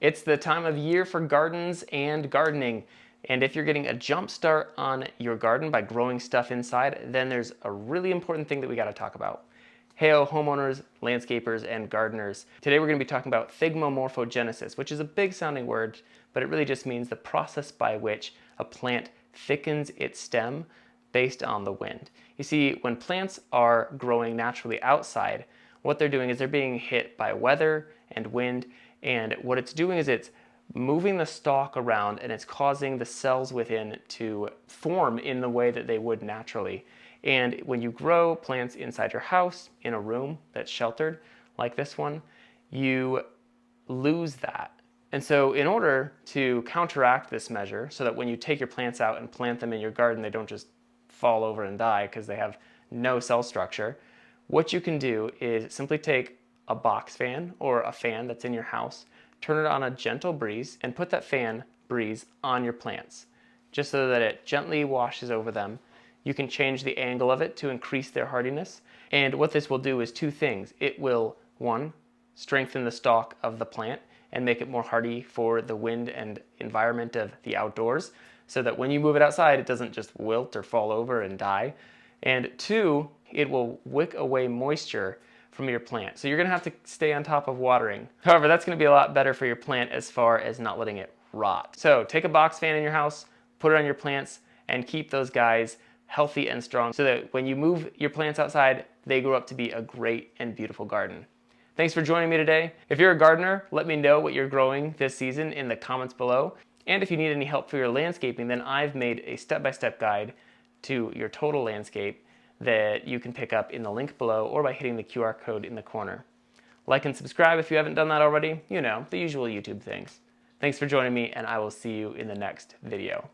It's the time of year for gardens and gardening. And if you're getting a jump start on your garden by growing stuff inside, then there's a really important thing that we got to talk about. Heyo homeowners, landscapers, and gardeners. Today we're going to be talking about thigmomorphogenesis, which is a big sounding word, but it really just means the process by which a plant thickens its stem based on the wind. You see, when plants are growing naturally outside, what they're doing is they're being hit by weather and wind, and what it's doing is it's moving the stalk around and it's causing the cells within to form in the way that they would naturally. And when you grow plants inside your house in a room that's sheltered, like this one, you lose that. And so in order to counteract this measure, so that when you take your plants out and plant them in your garden, they don't just fall over and die because they have no cell structure, what you can do is simply take a box fan or a fan that's in your house, turn it on a gentle breeze, and put that fan breeze on your plants, just so that it gently washes over them. You can change the angle of it to increase their hardiness. And what this will do is two things. It will, one, strengthen the stalk of the plant and make it more hardy for the wind and environment of the outdoors, so that when you move it outside, it doesn't just wilt or fall over and die. And two, it will wick away moisture from your plant. So you're gonna have to stay on top of watering. However, that's gonna be a lot better for your plant as far as not letting it rot. So take a box fan in your house, put it on your plants, and keep those guys healthy and strong so that when you move your plants outside, they grow up to be a great and beautiful garden. Thanks for joining me today. If you're a gardener, let me know what you're growing this season in the comments below. And if you need any help for your landscaping, then I've made a step-by-step guide to your total landscape that you can pick up in the link below or by hitting the QR code in the corner. Like and subscribe if you haven't done that already. You know, the usual YouTube things. Thanks for joining me, and I will see you in the next video.